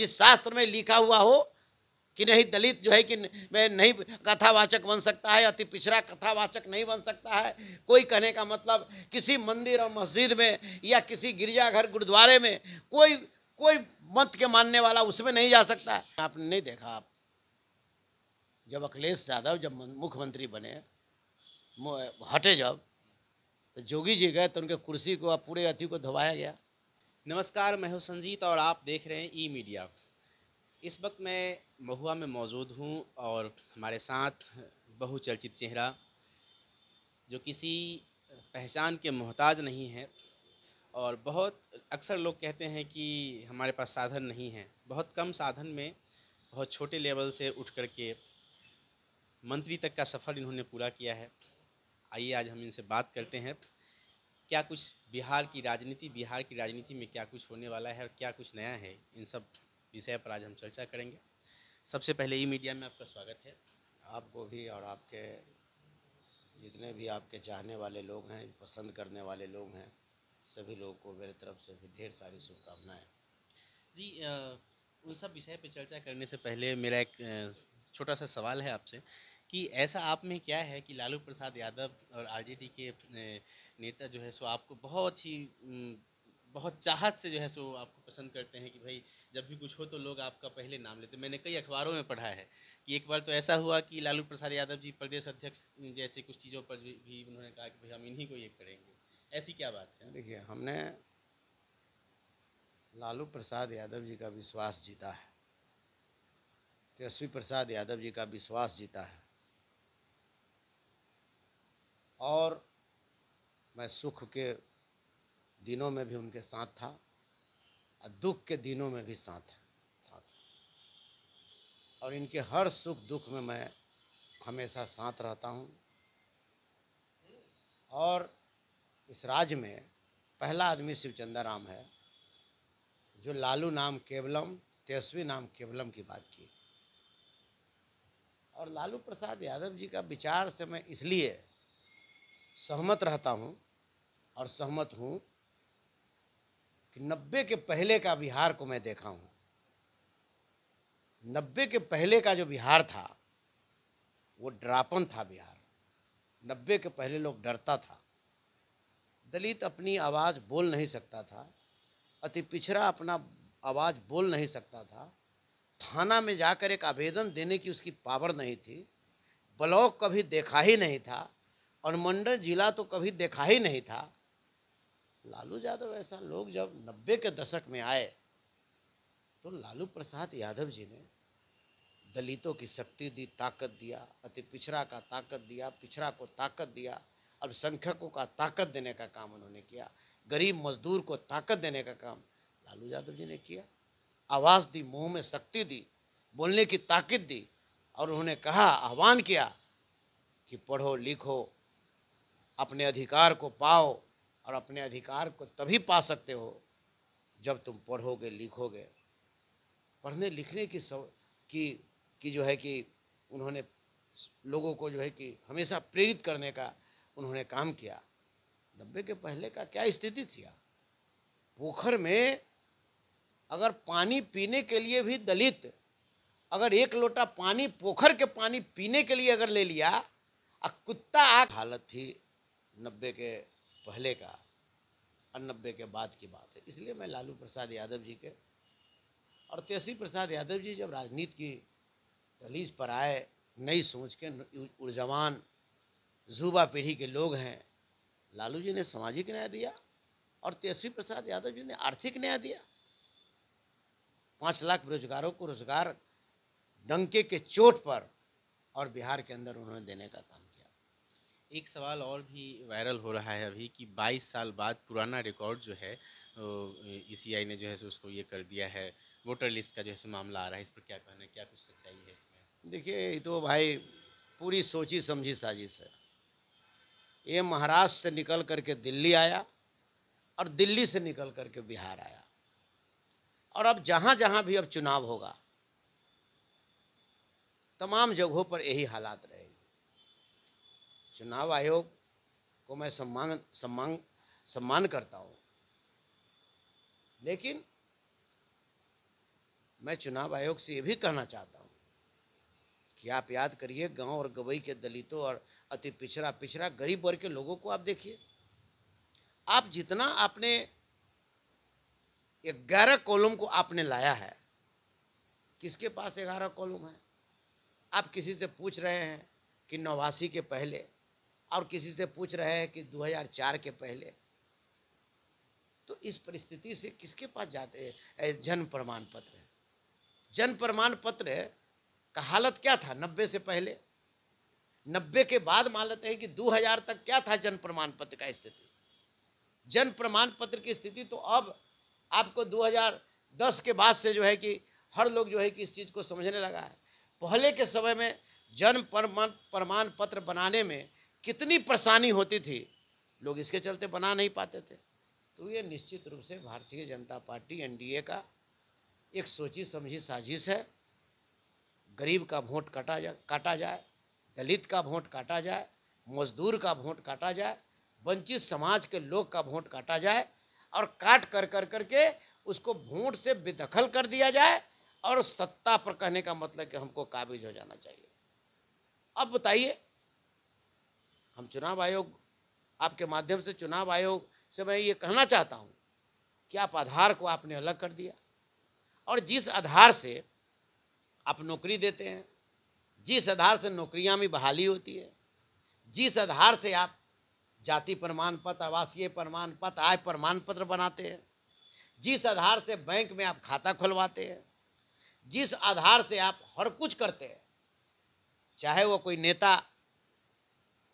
जिस शास्त्र में लिखा हुआ हो कि नहीं दलित जो है कि मैं नहीं कथावाचक बन सकता है, अति पिछड़ा कथावाचक नहीं बन सकता है। कोई कहने का मतलब किसी मंदिर और मस्जिद में या किसी गिरजाघर गुरुद्वारे में कोई कोई मत के मानने वाला उसमें नहीं जा सकता है। आपने नहीं देखा, आप जब अखिलेश यादव जब मुख्यमंत्री बने हटे जब, तो जोगी जी गए तो उनके कुर्सी को पूरे अति को दबाया गया। नमस्कार, मैं हूं संजीत और आप देख रहे हैं ई मीडिया। इस वक्त मैं महुआ में मौजूद हूं और हमारे साथ बहुचर्चित चेहरा जो किसी पहचान के मोहताज नहीं है और बहुत अक्सर लोग कहते हैं कि हमारे पास साधन नहीं है। बहुत कम साधन में बहुत छोटे लेवल से उठ करके मंत्री तक का सफ़र इन्होंने पूरा किया है। आइए आज हम इनसे बात करते हैं, क्या कुछ बिहार की राजनीति में क्या कुछ होने वाला है और क्या कुछ नया है, इन सब विषय पर आज हम चर्चा करेंगे। सबसे पहले ई मीडिया में आपका स्वागत है। आपको भी और आपके जितने भी आपके चाहने वाले लोग हैं, पसंद करने वाले लोग हैं, सभी लोगों को मेरे तरफ से भी ढेर सारी शुभकामनाएं। जी, उन सब विषय पर चर्चा करने से पहले मेरा एक छोटा सा सवाल है आपसे कि ऐसा आप में क्या है कि लालू प्रसाद यादव और आरजेडी के नेता जो है सो आपको बहुत चाहत से जो है सो आपको पसंद करते हैं कि भाई जब भी कुछ हो तो लोग आपका पहले नाम लेते हैं। मैंने कई अखबारों में पढ़ा है कि एक बार तो ऐसा हुआ कि लालू प्रसाद यादव जी प्रदेश अध्यक्ष जैसे कुछ चीज़ों पर भी उन्होंने कहा कि भाई हम इन्हीं को ये करेंगे। ऐसी क्या बात है? देखिए, हमने लालू प्रसाद यादव जी का विश्वास जीता है, तेजस्वी प्रसाद यादव जी का विश्वास जीता है और मैं सुख के दिनों में भी उनके साथ था और दुख के दिनों में भी साथ और इनके हर सुख दुख में मैं हमेशा साथ रहता हूं। और इस राज्य में पहला आदमी शिवचंद्र राम है जो लालू नाम केवलम, तेजस्वी नाम केवलम की बात की। और लालू प्रसाद यादव जी का विचार से मैं इसलिए सहमत रहता हूं और सहमत हूं कि 90 के पहले का बिहार को मैं देखा हूं। 90 के पहले का जो बिहार था वो डरापन था बिहार। 90 के पहले लोग डरता था, दलित अपनी आवाज़ बोल नहीं सकता था, अति पिछड़ा अपना आवाज़ बोल नहीं सकता था, थाना में जाकर एक आवेदन देने की उसकी पावर नहीं थी, ब्लॉक कभी देखा ही नहीं था, अनुमंडल जिला तो कभी देखा ही नहीं था। लालू यादव ऐसा लोग जब 90 के दशक में आए तो लालू प्रसाद यादव जी ने दलितों की शक्ति दी, ताकत दिया, अति पिछड़ा का ताकत दिया, पिछड़ा को ताकत दिया, अल्पसंख्यकों का ताकत देने का काम उन्होंने किया, गरीब मजदूर को ताकत देने का काम लालू यादव जी ने किया। आवाज़ दी, मुंह में शक्ति दी, बोलने की ताकत दी और उन्होंने कहा, आह्वान किया कि पढ़ो लिखो, अपने अधिकार को पाओ और अपने अधिकार को तभी पा सकते हो जब तुम पढ़ोगे लिखोगे। पढ़ने लिखने की जो है कि उन्होंने लोगों को जो है कि हमेशा प्रेरित करने का उन्होंने काम किया। 90 के पहले का क्या स्थिति थी? पोखर में अगर पानी पीने के लिए भी दलित अगर एक लोटा पानी पोखर के पानी पीने के लिए अगर ले लिया और कुत्ता हालत थी 90 के पहले का और 90 के बाद की बात है। इसलिए मैं लालू प्रसाद यादव जी के और तेजस्वी प्रसाद यादव जी जब राजनीति की दहलीज पर आए, नई सोच के ऊर्जावान युवा पीढ़ी के लोग हैं, लालू जी ने सामाजिक न्याय दिया और तेजस्वी प्रसाद यादव जी ने आर्थिक न्याय दिया। 5 लाख बेरोजगारों को रोजगार डंके के चोट पर और बिहार के अंदर उन्होंने देने का काम किया। एक सवाल और भी वायरल हो रहा है अभी कि 22 साल बाद पुराना रिकॉर्ड जो है ईसीआई ने जो है उसको ये कर दिया है, वोटर लिस्ट का जो है मामला आ रहा है, इस पर क्या कहना है, क्या कुछ सच्चाई है इसमें? देखिए, ये तो भाई पूरी सोची समझी साजिश है। ये महाराष्ट्र से निकल करके दिल्ली आया और दिल्ली से निकल करके बिहार आया और अब जहाँ जहाँ भी अब चुनाव होगा तमाम जगहों पर यही हालात रहेगी। चुनाव आयोग को मैं सम्मान करता हूँ, लेकिन मैं चुनाव आयोग से ये भी कहना चाहता हूँ कि आप याद करिए, गांव और गवई के दलितों और अति पिछड़ा गरीब वर्ग के लोगों को आप देखिए। आप जितना आपने 11 कॉलम को आपने लाया है, किसके पास 11 कॉलम है? आप किसी से पूछ रहे हैं कि 89 के पहले, और किसी से पूछ रहे हैं कि 2004 के पहले। तो इस परिस्थिति से किसके पास जाते हैं जन्म प्रमाण पत्र? जन्म प्रमाण पत्र का हालत क्या था 90 से पहले? 90 के बाद मान लेते हैं कि 2000 तक क्या था जन्म प्रमाण पत्र का स्थिति? जन्म प्रमाण पत्र की स्थिति तो अब आपको 2010 के बाद से जो है कि हर लोग जो है कि इस चीज़ को समझने लगा है। पहले के समय में जन्म प्रमाण पत्र बनाने में कितनी परेशानी होती थी, लोग इसके चलते बना नहीं पाते थे। तो ये निश्चित रूप से भारतीय जनता पार्टी एनडीए का एक सोची समझी साजिश है। गरीब का वोट काटा जाए, दलित का वोट काटा जाए, मजदूर का वोट काटा जाए, वंचित समाज के लोग का वोट काटा जाए, और काट कर करके उसको वोट से बेदखल कर दिया जाए, और सत्ता पर कहने का मतलब कि हमको काबिज हो जाना चाहिए। अब बताइए, हम चुनाव आयोग, आपके माध्यम से चुनाव आयोग से मैं ये कहना चाहता हूँ कि आप आधार को आपने अलग कर दिया, और जिस आधार से आप नौकरी देते हैं, जिस आधार से नौकरियां में बहाली होती है, जिस आधार से आप जाति प्रमाण पत्र, आवासीय प्रमाण पत्र, आय प्रमाण पत्र बनाते हैं, जिस आधार से बैंक में आप खाता खुलवाते हैं, जिस आधार से आप हर कुछ करते हैं, चाहे वो कोई नेता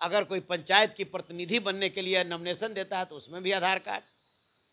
अगर कोई पंचायत की प्रतिनिधि बनने के लिए नॉमिनेशन देता है तो उसमें भी आधार कार्ड,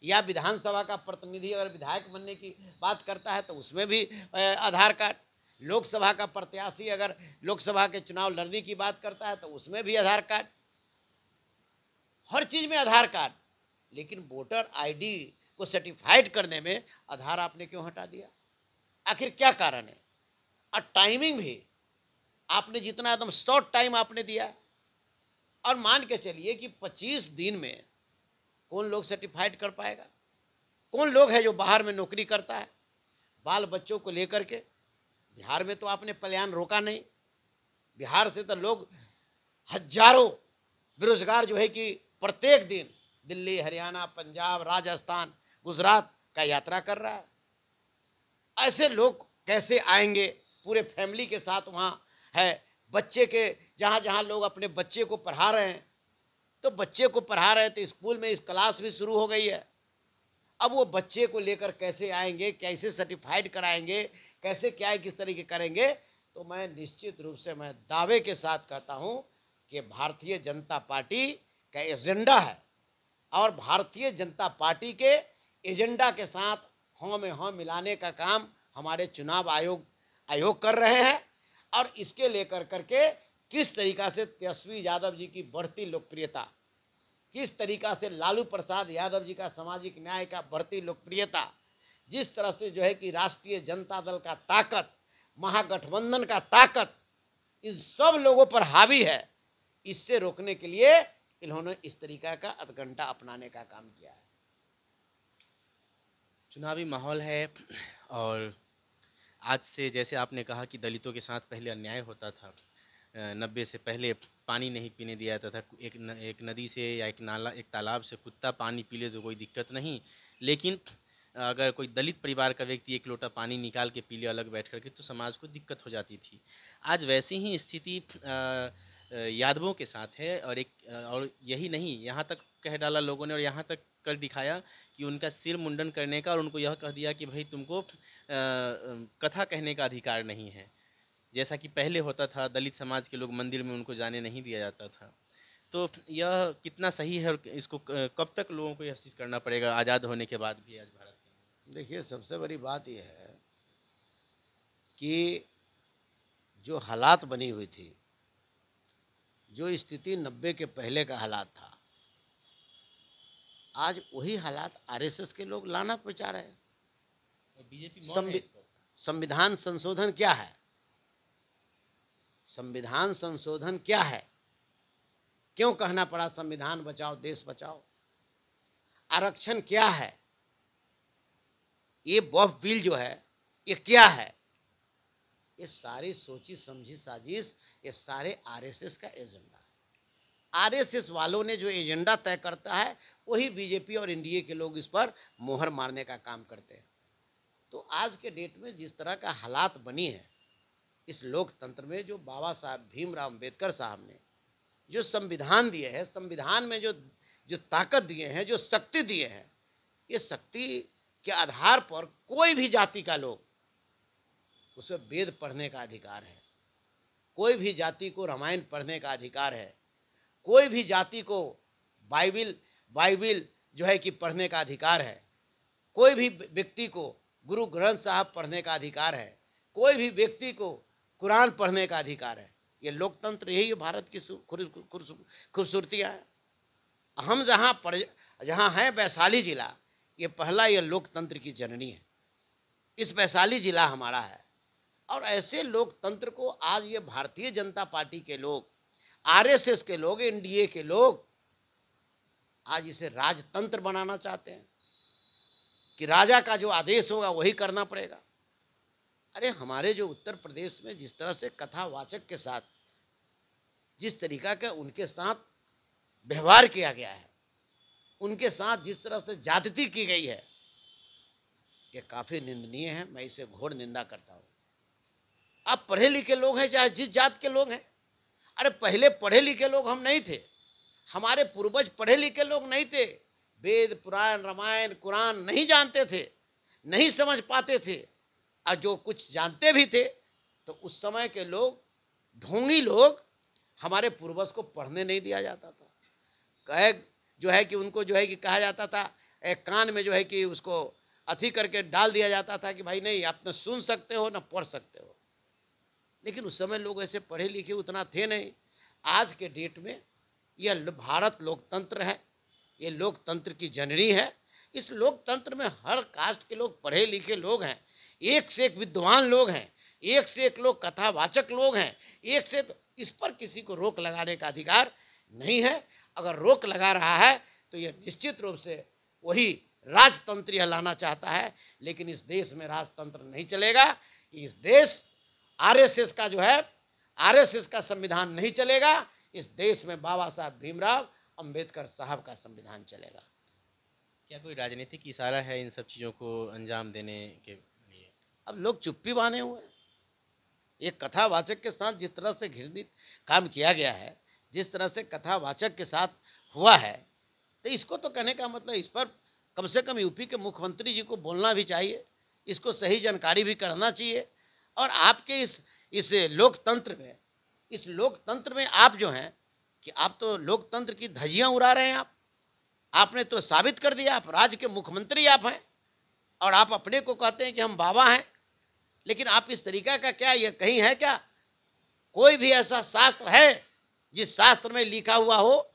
या विधानसभा का प्रतिनिधि अगर विधायक बनने की बात करता है तो उसमें भी आधार कार्ड, लोकसभा का प्रत्याशी अगर लोकसभा के चुनाव लड़ने की बात करता है तो उसमें भी आधार कार्ड, हर चीज़ में आधार कार्ड। लेकिन वोटर आईडी को सर्टिफाइड करने में आधार आपने क्यों हटा दिया? आखिर क्या कारण है? और टाइमिंग भी आपने जितना एकदम शॉर्ट टाइम आपने दिया, और मान के चलिए कि 25 दिन में कौन लोग सर्टिफाइड कर पाएगा? कौन लोग है जो बाहर में नौकरी करता है? बाल बच्चों को लेकर के बिहार में तो आपने पलायन रोका नहीं। बिहार से तो लोग हजारों बेरोजगार जो है कि प्रत्येक दिन दिल्ली, हरियाणा, पंजाब, राजस्थान, गुजरात का यात्रा कर रहा है। ऐसे लोग कैसे आएंगे? पूरे फैमिली के साथ वहाँ है, बच्चे के जहाँ जहाँ लोग अपने बच्चे को पढ़ा रहे हैं, तो बच्चे को पढ़ा रहे हैं तो स्कूल में इस क्लास भी शुरू हो गई है। अब वो बच्चे को लेकर कैसे आएंगे, कैसे सर्टिफाइड कराएंगे, कैसे क्या है, किस तरीके करेंगे? तो मैं निश्चित रूप से मैं दावे के साथ कहता हूँ कि भारतीय जनता पार्टी का एजेंडा है, और भारतीय जनता पार्टी के एजेंडा के साथ हाँ में हाँ मिलाने का काम हमारे चुनाव आयोग कर रहे हैं। और इसके लेकर करके किस तरीका से तेजस्वी यादव जी की बढ़ती लोकप्रियता, किस तरीका से लालू प्रसाद यादव जी का सामाजिक न्याय का बढ़ती लोकप्रियता, जिस तरह से जो है कि राष्ट्रीय जनता दल का ताकत, महागठबंधन का ताकत इन सब लोगों पर हावी है, इससे रोकने के लिए इन्होंने इस तरीका का अतगंटा अपनाने का काम किया है। चुनावी माहौल है, और आज से जैसे आपने कहा कि दलितों के साथ पहले अन्याय होता था, 90 से पहले पानी नहीं पीने दिया जाता था। एक नदी से या एक तालाब से कुत्ता पानी पी ले तो कोई दिक्कत नहीं, लेकिन अगर कोई दलित परिवार का व्यक्ति एक लोटा पानी निकाल के पी ले अलग बैठ करके तो समाज को दिक्कत हो जाती थी। आज वैसी ही स्थिति यादवों के साथ है, और यही नहीं, यहाँ तक कह डाला लोगों ने, और यहाँ तक कर दिखाया कि उनका सिर मुंडन करने का, और उनको यह कह दिया कि भाई तुमको कथा कहने का अधिकार नहीं है। जैसा कि पहले होता था, दलित समाज के लोग मंदिर में उनको जाने नहीं दिया जाता था। तो यह कितना सही है, और इसको कब तक लोगों को यह चीज़ करना पड़ेगा आज़ाद होने के बाद भी आज भारत में? देखिए, सबसे बड़ी बात यह है कि जो हालात बनी हुई थी, जो स्थिति 90 के पहले का हालात था, आज वही हालात आरएसएस के लोग लाना चाह रहे हैं। बीजेपी संविधान संशोधन क्या है? संविधान संशोधन क्या है? क्यों कहना पड़ा संविधान बचाओ देश बचाओ? आरक्षण क्या है? ये वक्फ बिल जो है ये क्या है? ये सारी सोची समझी साजिश, ये सारे आरएसएस का एजेंडा है। आरएसएस वालों ने जो एजेंडा तय करता है वही बीजेपी और एनडीए के लोग इस पर मोहर मारने का काम करते हैं। तो आज के डेट में जिस तरह का हालात बनी है इस लोकतंत्र में, जो बाबा साहब भीमराव अम्बेडकर साहब ने जो संविधान दिए हैं, संविधान में जो जो ताकत दिए हैं, जो शक्ति दिए हैं, ये शक्ति के आधार पर कोई भी जाति का लोग, उसे वेद पढ़ने का अधिकार है, कोई भी जाति को रामायण पढ़ने का अधिकार है, कोई भी जाति को बाइबिल जो है कि पढ़ने का अधिकार है, कोई भी व्यक्ति को गुरु ग्रंथ साहब पढ़ने का अधिकार है, कोई भी व्यक्ति को कुरान पढ़ने का अधिकार है। ये लोकतंत्र, यही भारत की खूबसूरतियाँ हैं। हम जहाँ हैं वैशाली जिला, ये पहला ये लोकतंत्र की जननी है। इस वैशाली जिला हमारा है और ऐसे लोकतंत्र को आज ये भारतीय जनता पार्टी के लोग, आरएसएस के लोग, एनडीए के लोग आज इसे राजतंत्र बनाना चाहते हैं कि राजा का जो आदेश होगा वही करना पड़ेगा। अरे हमारे जो उत्तर प्रदेश में जिस तरह से कथावाचक के साथ जिस तरीका का उनके साथ व्यवहार किया गया है, उनके साथ जिस तरह से ज्यादती की गई है, ये काफ़ी निंदनीय है। मैं इसे घोर निंदा करता हूँ। आप पढ़े लिखे लोग हैं, चाहे जिस जात के लोग हैं। अरे पहले पढ़े लिखे लोग हम नहीं थे, हमारे पूर्वज पढ़े लिखे लोग नहीं थे, वेद पुराण रामायण कुरान नहीं जानते थे, नहीं समझ पाते थे, और जो कुछ जानते भी थे तो उस समय के लोग, ढोंगी लोग, हमारे पूर्वज को पढ़ने नहीं दिया जाता था। कहे जो है कि उनको जो है कि कहा जाता था, एक कान में जो है कि उसको अथी करके डाल दिया जाता था कि भाई नहीं, आप न सुन सकते हो न पढ़ सकते हो। लेकिन उस समय लोग ऐसे पढ़े लिखे उतना थे नहीं। आज के डेट में यह भारत लोकतंत्र है, ये लोकतंत्र की जननी है। इस लोकतंत्र में हर कास्ट के लोग पढ़े लिखे लोग हैं, एक से एक विद्वान लोग हैं, एक से एक लोग कथावाचक लोग हैं, एक से एक। इस पर किसी को रोक लगाने का अधिकार नहीं है। अगर रोक लगा रहा है तो यह निश्चित रूप से वही राजतंत्र यह लाना चाहता है। लेकिन इस देश में राजतंत्र नहीं चलेगा। इस देश आरएसएस का जो है, आरएसएस का संविधान नहीं चलेगा। इस देश में बाबा साहब भीमराव अंबेडकर साहब का संविधान चलेगा। क्या कोई राजनीतिक इशारा है इन सब चीज़ों को अंजाम देने के लिए? अब लोग चुप्पी बांधे हुए हैं। एक कथावाचक के साथ जिस तरह से घृणित काम किया गया है, जिस तरह से कथावाचक के साथ हुआ है, तो इसको तो कहने का मतलब, इस पर कम से कम यूपी के मुख्यमंत्री जी को बोलना भी चाहिए, इसको सही जानकारी भी करना चाहिए। और आपके इस लोकतंत्र में आप जो हैं कि आप तो लोकतंत्र की धज्जियां उड़ा रहे हैं। आपने तो साबित कर दिया, आप राज्य के मुख्यमंत्री आप हैं और आप अपने को कहते हैं कि हम बाबा हैं। लेकिन आप इस तरीका का क्या, ये कहीं है क्या? कोई भी ऐसा शास्त्र है जिस शास्त्र में लिखा हुआ हो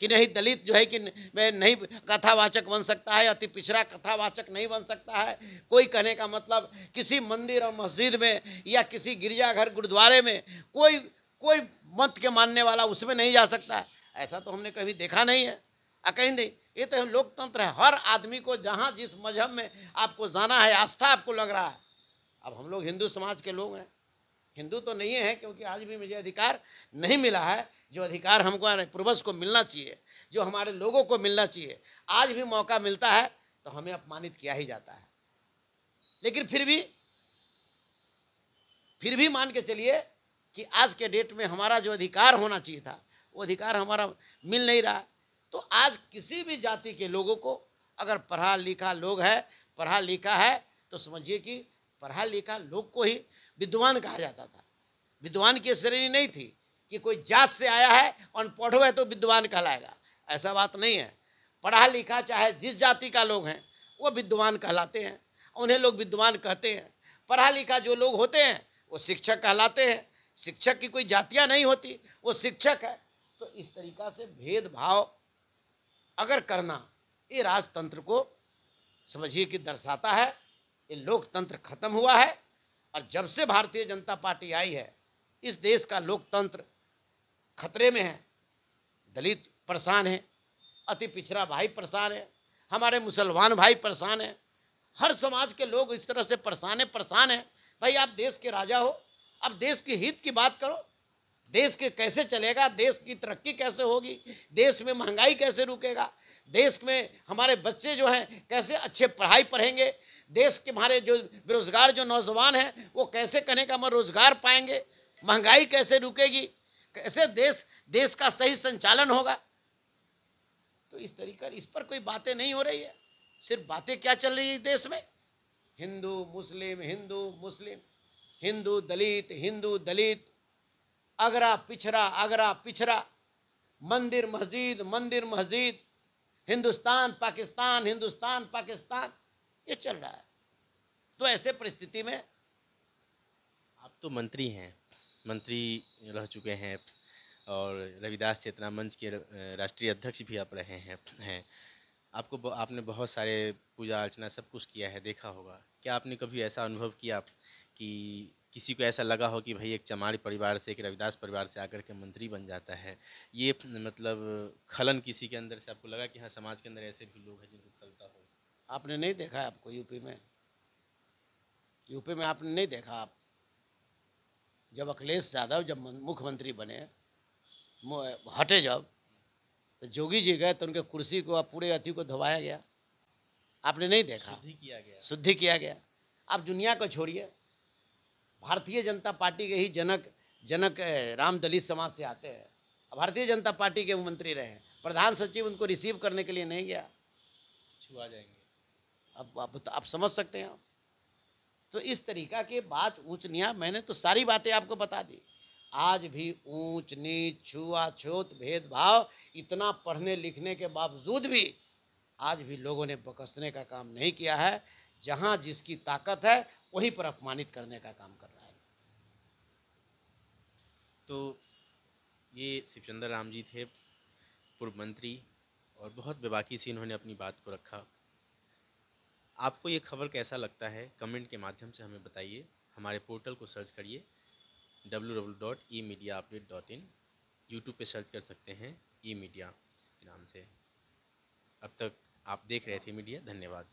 कि नहीं दलित जो है कि नहीं कथावाचक बन सकता है, अति पिछड़ा कथावाचक नहीं बन सकता है? कोई कहने का मतलब किसी मंदिर और मस्जिद में या किसी गिरजाघर गुरुद्वारे में कोई मत के मानने वाला उसमें नहीं जा सकता है? ऐसा तो हमने कभी देखा नहीं है, कहीं नहीं। ये तो लोकतंत्र है। हर आदमी को जहाँ जिस मजहब में आपको जाना है, आस्था आपको लग रहा है। अब हम लोग हिंदू समाज के लोग हैं, हिंदू तो नहीं है, क्योंकि आज भी मुझे अधिकार नहीं मिला है जो अधिकार हमको पूर्वज को मिलना चाहिए, जो हमारे लोगों को मिलना चाहिए। आज भी मौका मिलता है तो हमें अपमानित किया ही जाता है। लेकिन फिर भी मान के चलिए कि आज के डेट में हमारा जो अधिकार होना चाहिए था वो अधिकार हमारा मिल नहीं रहा। तो आज किसी भी जाति के लोगों को अगर पढ़ा लिखा है तो समझिए कि पढ़ा लिखा लोग को ही विद्वान कहा जाता था। विद्वान की श्रेणी नहीं थी कि कोई जात से आया है और पढ़ो है तो विद्वान कहलाएगा, ऐसा बात नहीं है। पढ़ा लिखा चाहे जिस जाति का लोग हैं वो विद्वान कहलाते हैं, उन्हें लोग विद्वान कहते हैं। पढ़ा लिखा जो लोग होते हैं वो शिक्षक कहलाते हैं। शिक्षक की कोई जातियाँ नहीं होती, वो शिक्षक है। तो इस तरीका से भेदभाव अगर करना, ये राजतंत्र को समझिए कि दर्शाता है। ये लोकतंत्र खत्म हुआ है और जब से भारतीय जनता पार्टी आई है इस देश का लोकतंत्र खतरे में है। दलित परेशान है, अति पिछड़ा भाई परेशान है, हमारे मुसलमान भाई परेशान हैं, हर समाज के लोग इस तरह से परेशान हैं। भाई आप देश के राजा हो, अब देश के हित की बात करो, देश के कैसे चलेगा, देश की तरक्की कैसे होगी, देश में महंगाई कैसे रुकेगा, देश में हमारे बच्चे जो हैं कैसे अच्छे पढ़ाई पढ़ेंगे, देश के हमारे जो बेरोजगार जो नौजवान हैं वो कैसे कहने का हम रोजगार पाएंगे, महंगाई कैसे रुकेगी, कैसे देश का सही संचालन होगा। तो इस तरीका इस पर कोई बातें नहीं हो रही है। सिर्फ बातें क्या चल रही है देश में, हिंदू मुस्लिम, हिंदू मुस्लिम, हिंदू दलित, अगरा पिछड़ा, मंदिर मस्जिद, हिंदुस्तान पाकिस्तान, ये चल रहा है। तो ऐसे परिस्थिति में आप तो मंत्री हैं, मंत्री रह चुके हैं और रविदास चेतना मंच के राष्ट्रीय अध्यक्ष भी आप रहे हैं। आपने बहुत सारे पूजा अर्चना सब कुछ किया है, देखा होगा। क्या आपने कभी ऐसा अनुभव किया कि किसी को ऐसा लगा हो कि भाई एक चमार परिवार से, एक रविदास परिवार से आकर के मंत्री बन जाता है, ये मतलब खलन किसी के अंदर से आपको लगा कि हाँ समाज के अंदर ऐसे भी लोग हैं जिनको खलता हो? आपने नहीं देखा है, आपको यूपी में आपने नहीं देखा। आप जब अखिलेश यादव जब मुख्यमंत्री बने, हटे जब, तो जोगी जी गए तो उनके कुर्सी को पूरे अथी को धोवाया गया, आपने नहीं देखा? शुद्धि किया गया। आप दुनिया को छोड़िए, भारतीय जनता पार्टी के ही जनक राम दलित समाज से आते हैं, भारतीय जनता पार्टी के मंत्री रहे, प्रधान सचिव उनको रिसीव करने के लिए नहीं गया, छुआ जाएंगे। अब आप समझ सकते हैं। तो इस तरीका के बात ऊंच नीच, मैंने तो सारी बातें आपको बता दी। आज भी ऊंच नीच, छुआछूत, भेदभाव, इतना पढ़ने लिखने के बावजूद भी आज भी लोगों ने बकसने का काम नहीं किया है। जहां जिसकी ताकत है वहीं पर अपमानित करने का काम कर रहा है। तो ये शिवचंद्र राम जी थे, पूर्व मंत्री, और बहुत बेबाकी से इन्होंने अपनी बात को रखा। आपको ये खबर कैसा लगता है, कमेंट के माध्यम से हमें बताइए। हमारे पोर्टल को सर्च करिए www.emediaupdate.in, यूट्यूब पे सर्च कर सकते हैं ई मीडिया के नाम से। अब तक आप देख रहे थे मीडिया, धन्यवाद।